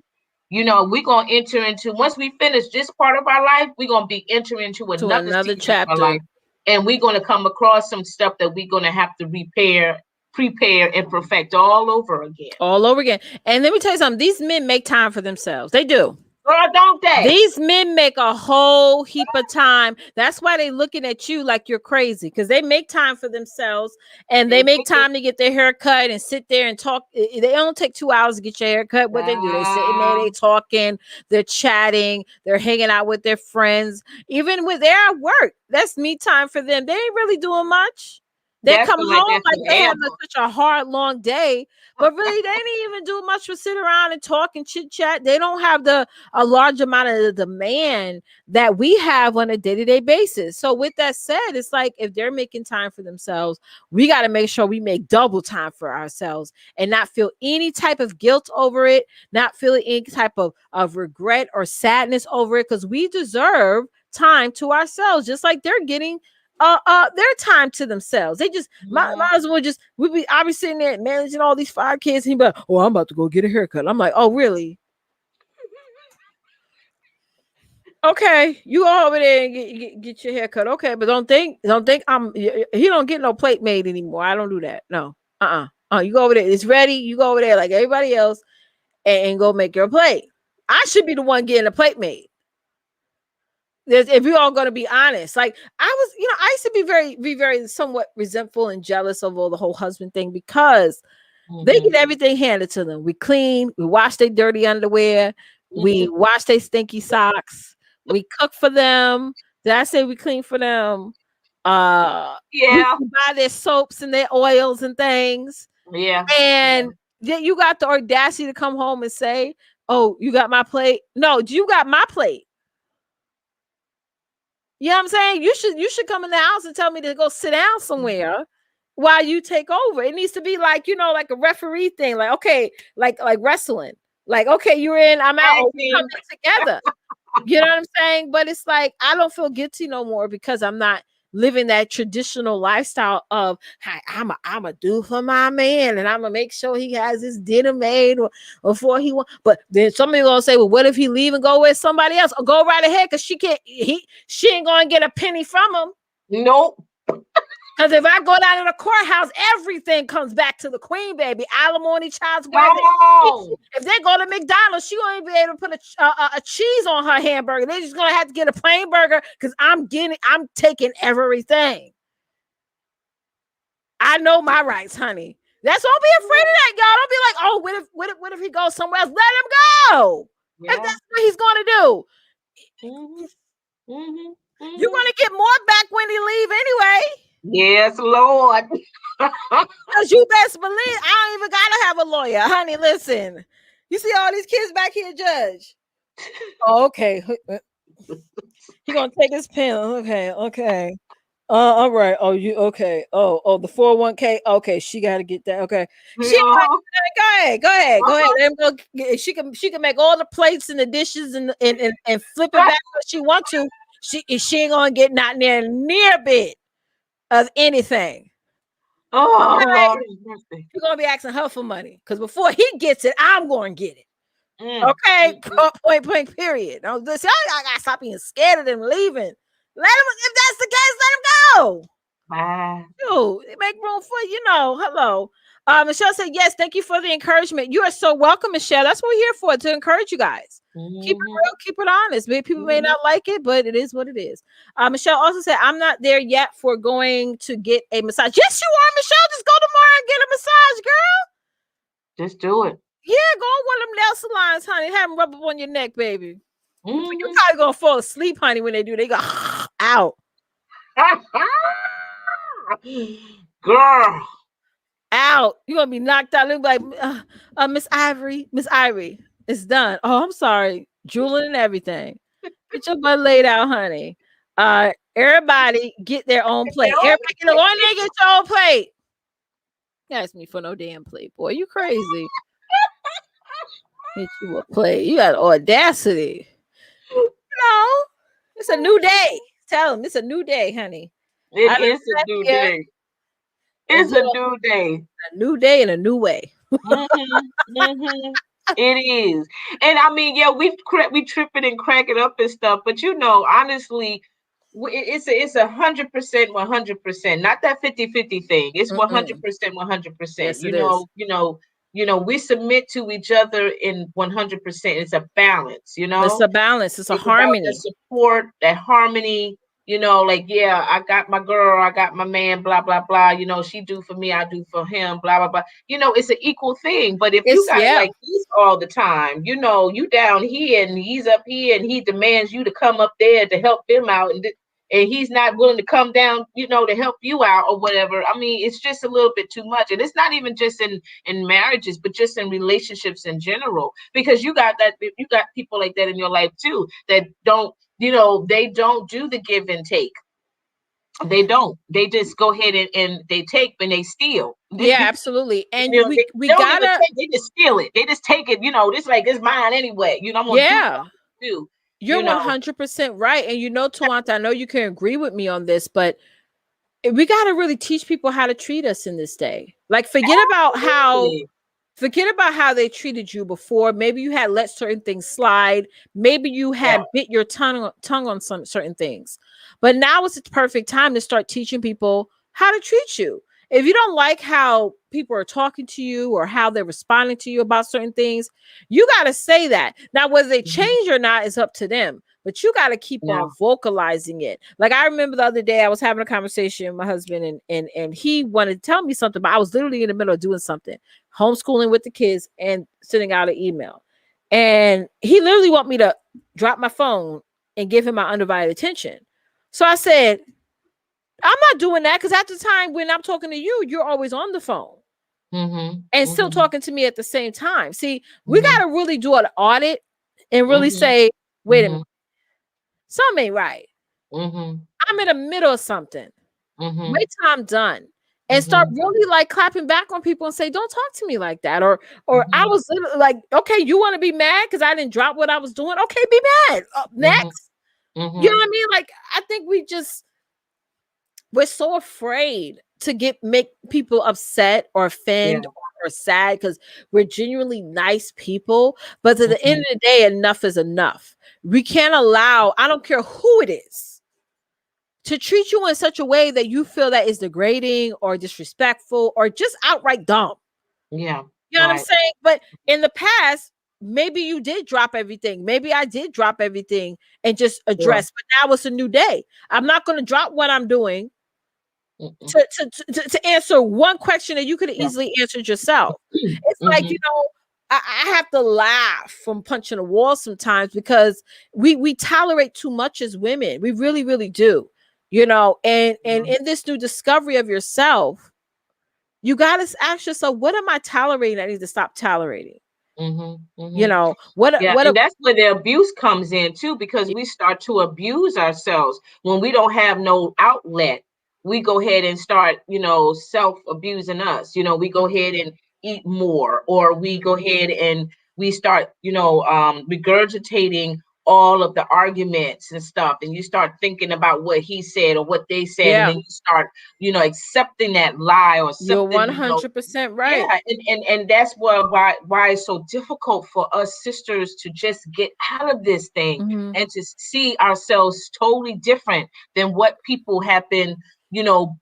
we're going to enter into, once we finish this part of our life, we're going to be entering into To another another season of our life, chapter. and we're going to come across some stuff that we're going to have to repair, prepare, and perfect all over again. All over again. And let me tell you something. These men make time for themselves. They do. Girl, don't they? These men make a whole heap of time. That's why they looking at you like you're crazy because they make time for themselves and They they make make it. time to get their hair cut and sit there and talk. They don't take 2 hours to get your hair cut. What they do, they sitting there, they Um, talking, they're chatting, they're hanging out with their friends. Even when they're at work, that's me time for them. They ain't really doing much. They that come feel like home that like they had forever. such a hard, long day, but really they didn't even do much but sit around and talk and chit chat. They don't have a large amount of the demand that we have on a day-to-day basis. So with that said, it's like if they're making time for themselves, we got to make sure we make double time for ourselves and not feel any type of guilt over it, not feeling any type of regret or sadness over it, because we deserve time to ourselves, just like they're getting their time to themselves. They just Mhm. might as well just I'll be sitting there managing all these 5 kids and he be like, oh, I'm about to go get a haircut. I'm like, oh really? Okay, you go over there and get your hair cut. Okay, but don't think he don't get no plate made anymore. I don't do that. No. You go over there. It's ready. You go over there like everybody else and go make your plate. I should be the one getting a plate made. If we're all going to be honest, like I used to be very somewhat resentful and jealous of all the whole husband thing because they get Mhm. everything handed to them. We clean, we wash their dirty underwear, we Mhm. wash their stinky socks, we cook for them. Did I say we clean for them? We Yeah. buy their soaps and their oils and things. Yeah. Yeah. And then you got the audacity to come home and say, "Oh, you got my plate." No, you got my plate. You know what I'm saying? You should come in the house and tell me to go sit down somewhere while you take over. It needs to be like, like a referee thing. Like, okay, like wrestling. Like, okay, you're in, I'm out, Tag or we come team. in together. You know what I'm saying? But it's like I don't feel guilty no more because I'm not living that traditional lifestyle of hey, I'm a do for my man and I'm gonna make sure he has his dinner made before he want. But then somebody gonna say, well, what if he leave and go with somebody else? Or go right ahead because she ain't gonna get a penny from him. Nope. Because if I go down to the courthouse, everything comes back to the queen, baby. Alimony, child support, Come everything. on. If they go to McDonald's, she won't be able to put a cheese on her hamburger. They're just gonna have to get a plain burger because I'm taking everything. I know my rights, honey. That's don't be afraid of that, y'all. Don't be like, oh, what if he goes somewhere else? Let him go. If Yeah. that's what he's gonna do, Hmm. Hmm. you're Hmm. gonna get more back when he leave anyway. Yes, Lord. Cause you best believe I don't even gotta have a lawyer, honey. Listen, you see all these kids back here, Judge. Oh, okay. He gonna take his pen. Okay, okay. All right. Oh, you okay? Oh, the 401k. Okay, she got to get that. Okay, she Uh-huh. go ahead, go ahead, go ahead. Uh-huh. Let him go. She can make all the plates and the dishes and flip it back what she want to. She ain't gonna get not near a bit of anything. Oh, Okay, Lord have mercy. you're gonna be asking her for money because before he gets it, I'm going to get it. Mm, Okay, mm, mm. point blank. Period. Now, listen, I gotta stop being scared of them leaving. Let him. If that's the case, let him go. Bye. Make room for hello. Michelle said yes, thank you for the encouragement. You are so welcome, Michelle. That's what we're here for, to encourage you guys. Keep it Hmm. real, keep it honest. Maybe people may Hmm. not like it, but it is what it is. Michelle also said I'm not there yet for going to get a massage. Yes, you are, Michelle. Just go tomorrow and get a massage, girl. Just do it. Yeah, go on one of them nail salons, honey. Have them rub up on your neck, baby. You Hmm. probably gonna fall asleep, honey, when they do. They go out. Girl. Out. You're gonna be knocked out. Look like Miss Ivory, it's done. Oh, I'm sorry. Drooling and everything. Get your butt laid out, honey. Everybody get their own plate. Everybody get a one day get your own plate. You ask me for no damn plate, boy. You crazy. Get you a plate. You got audacity. No. It's a new day. Tell them it's a new day, honey. It I done is a sat new here day. and It's did a new day. a new day in a new way. Mhm, mhm. It is, and I mean, yeah, we trip it and crack it up and stuff, but honestly, it's 100%, 100%, not that 50-50 thing. It's Mm-mm. 100%, 100%. Yes, it is. We submit to each other in 100%. It's a balance, It's a balance. It's a it's about that harmony. support, that harmony, like, yeah, I got my girl, I got my man, blah, blah, blah. She do for me, I do for him, blah, blah, blah. It's an equal thing. But if you It's got it yeah. like this all the time, you down here and he's up here and he demands you to come up there to help him out and he's not willing to come down, to help you out or whatever. I mean, it's just a little bit too much. And it's not even just in marriages, but just in relationships in general. Because you got people like that in your life too that don't, they don't do the give and take. They don't. They just go ahead and they take and they steal. Yeah, absolutely. And They we don't even gotta take, they just steal it. They just take it, this like it's mine anyway. I'm gonna do what yeah. I'm gonna do, You're 100% right. And Tawanta, I know you can agree with me on this, but we gotta really teach people how to treat us in this day. Like Absolutely. forget about how they treated you before. Maybe you had let certain things slide. Maybe you Yeah. had bit your tongue on some certain things. But now is the perfect time to start teaching people how to treat you. If you don't like how people are talking to you or how they're responding to you about certain things, you got to say that. Now, whether they Mhm. change or not is up to them, but you got to keep Yeah. on vocalizing it. Like I remember the other day, I was having a conversation with my husband, and he wanted to tell me something, but I was literally in the middle of doing something, homeschooling with the kids and sending out an email. And he literally want me to drop my phone and give him my undivided attention. So I said, I'm not doing that because at the time when I'm talking to you, you're always on the phone Mhm. and still Mhm. talking to me at the same time. See, we got Mhm. to really do an audit and really Mhm. say, wait a minute, Mhm. something ain't right. Mhm. I'm in the middle of something. Mhm. Wait till I'm done. and start Mhm. really like clapping back on people and say, don't talk to me like that. Or I Mhm. was literally like, okay, you want to be mad because I didn't drop what I was doing? Okay, be mad. Mhm. Next. You know Mhm. what I mean? Like, I think we're so afraid to make people upset or Yeah. offend or sad because we're genuinely nice people. But at the end Mhm. of the day, enough is enough. We can't allow, I don't care who it is, to treat you in such a way that you feel that is degrading or disrespectful or just outright dumb. Yeah. You know what I'm Right. saying? But in the past, maybe you did drop everything. Maybe I did drop everything and just Sure. address. But now it's a new day. I'm not going to drop what I'm doing Mm-mm. to answer one question that you could have Yeah. easily answered yourself. It's like, Mhm. I have to laugh from punching a wall sometimes because we tolerate too much as women. We really, really do. And in this new discovery of yourself, you gotta ask yourself, what am I tolerating? I need to stop tolerating. Mhm. You Mhm. know, what Yeah, what and that's where the abuse comes in too, because we start to abuse ourselves when we don't have no outlet. We go ahead and start, self abusing us. We go ahead and eat more, or we go ahead and we start, regurgitating all of the arguments and stuff, and you start thinking about what he said or what they said, and yeah, then you start, accepting that lie or you're something, 100% right. yeah, and that's why it's so difficult for us sisters to just get out of this thing Hmm. and to see ourselves totally different than what people have been,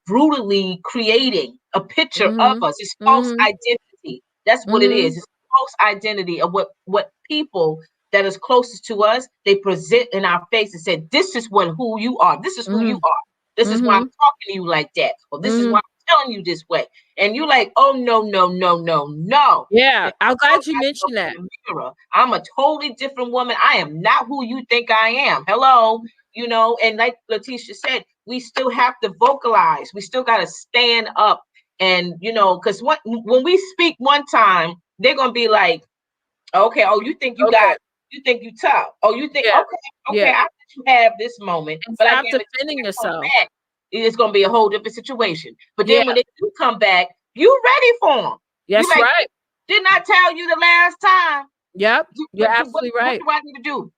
brutally creating a picture of Hmm. us. It's false Hmm. identity. That's what it is. Hmm. It's false identity of what people that is closest to us they present in our face and said, "This is who you are. This is who you Hmm. are. This is why I'm Hmm. talking to you like that, or this is why Hmm. I'm telling you this way." And you're like, oh no, no, no, no, no. Yeah, And I'm I look glad you myself mentioned that. in the mirror. I'm a totally different woman. I am not who you think I am. Hello. And like Letitia said, we still have to vocalize. We still got to stand up. And, because when we speak one time, they're going to be like, okay, oh, Okay. you think you tough. Oh, you think, Yeah. okay, Yeah. I let you have this moment, And but I stop guarantee defending when I come yourself. back, it's gonna be a whole different situation. But Yeah. then when they do come back, you ready for them. You That's like, right. didn't I tell you the last time? Yep. You're What absolutely what right. do I need to do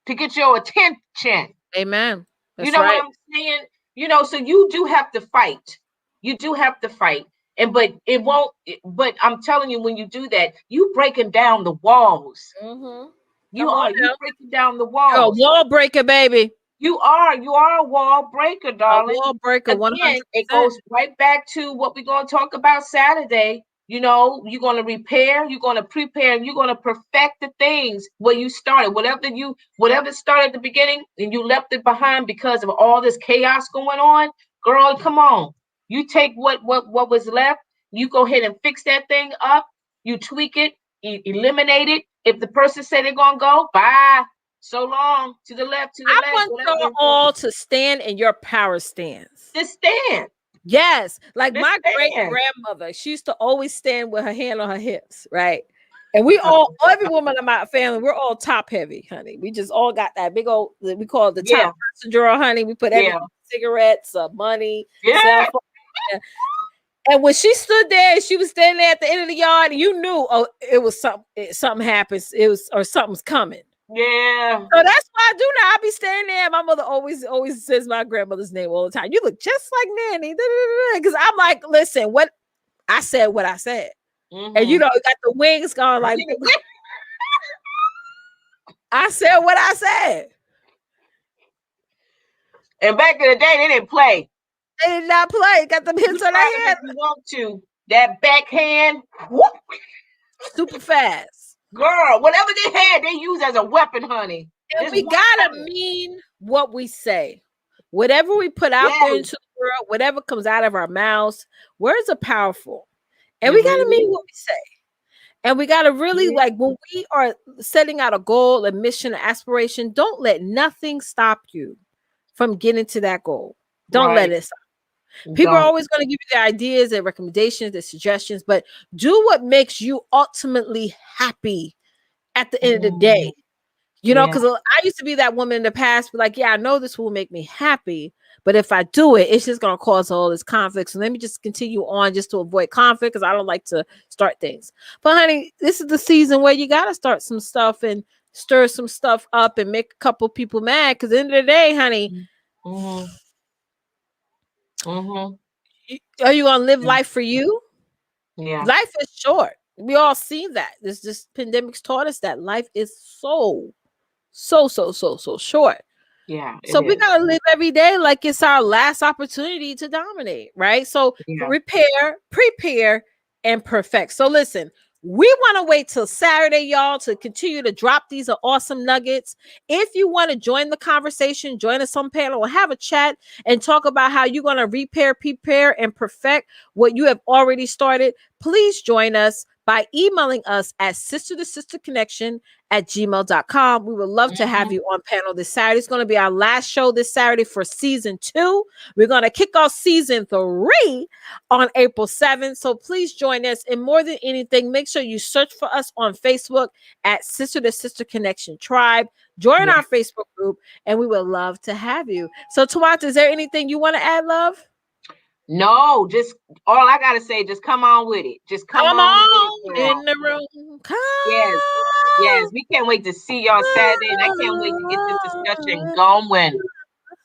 to get your attention? Amen. You That's know what right. I'm saying? So you do have to fight. You do have to fight. But it won't, but I'm telling you, when you do that, you breaking down the walls. Hmm. You Come on are. You now. breaking down the You're a walls. wall breaker, baby. You are a wall breaker, A darling. wall breaker, Again, it 100%. goes right back to what we're going to talk about Saturday. You're going to repair, you're going to prepare, and you're going to perfect the things where you started. Whatever started at the beginning and you left it behind because of all this chaos going on, girl, come on. You take what was left, you go ahead and fix that thing up, you tweak it, eliminate it. If the person said they're gonna go, bye. So long, to the I left, want y'all whatever. all to stand in your power stance. Just stand. Yes, like Just my great stand. grandmother, she used to always stand with her hand on her hips, right? And we all, every woman in my family, we're all top heavy, honey. We just all got that big old, we call it the top Yeah, passenger, honey. We put yeah, everything, cigarettes, money, cell yeah, phone. And when she stood there, she was standing there at the end of the yard. You knew, oh, it was something happens. It was, or something's coming. yeah. So that's why I do now. I be standing there. My mother always says my grandmother's name all the time. You look just like Nanny. Because I'm like, listen, what I said, what I said. And Mm-hmm. it got the wings going like, I said what I said. And back in the day, they didn't play. They did not play. Got them You hits on try their them if head you want to. That backhand, whoop, super fast. girl, whatever they had, they used as a weapon, honey. And Just we one gotta time. mean what we say. Whatever we put out there Yes, into the world, whatever comes out of our mouths, words are powerful. And it we gotta really mean is. what we say. And we gotta really Yeah. like when we are setting out a goal, a mission, an aspiration, don't let nothing stop you from getting to that goal. Don't let Right. it stop. People are Don't. always going to give you their ideas, their recommendations, their suggestions, but do what makes you ultimately happy at the end of the Mhm. day. Yeah. Because I used to be that woman in the past, be like, yeah, I know this will make me happy, But if I do it, it's just going to cause all this conflict. So let me just continue on just to avoid conflict because I don't like to start things. But honey, this is the season where you got to start some stuff and stir some stuff up and make a couple people mad. Because at the end of the day, honey, Mm-hmm. Mm-hmm. are you going to live life for you? Yeah. Life is short. We all see that. This pandemic's taught us that life is so short. Yeah, it So we is. gotta live every day like it's our last opportunity to dominate, right? So Yeah. repair, prepare, and perfect. So listen, we want to wait till Saturday, y'all, to continue to drop these awesome nuggets. If you want to join the conversation, join us on panel and have a chat and talk about how you're going to repair, prepare, and perfect what you have already started. Please join us by emailing us at sister to sister connection at gmail.com. We would love to have Mm-hmm. you on panel this Saturday. It's going to be our last show this Saturday for season 2. We're going to kick off season 3 on April 7th. So please join us. And more than anything, make sure you search for us on Facebook at Sister to Sister Connection Tribe. Join Yeah. our Facebook group, and we would love to have you. So, Tawata, is there anything you want to add, love? No, just all I gotta say, just come on with it. Just come Come on with it, on in girl. the room. Come Yes. Yes. We can't wait to see y'all Saturday, and I can't wait to get this discussion going.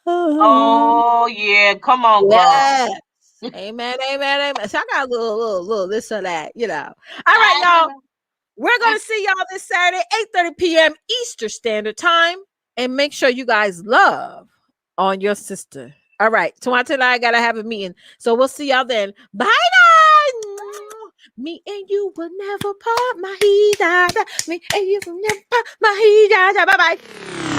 on. Oh yeah, come on, girl. Yes. Amen, amen, amen. So I got a little this or that, you know. All right, I y'all. know. We're gonna see y'all this Saturday, 8:30 p.m. Eastern Standard Time. And make sure you guys love on your sister. All right. Tawanta and I gotta have a meeting. So we'll see y'all then. Bye bye. Me and you will never part my heat. Me and you will never part my heat. Bye bye.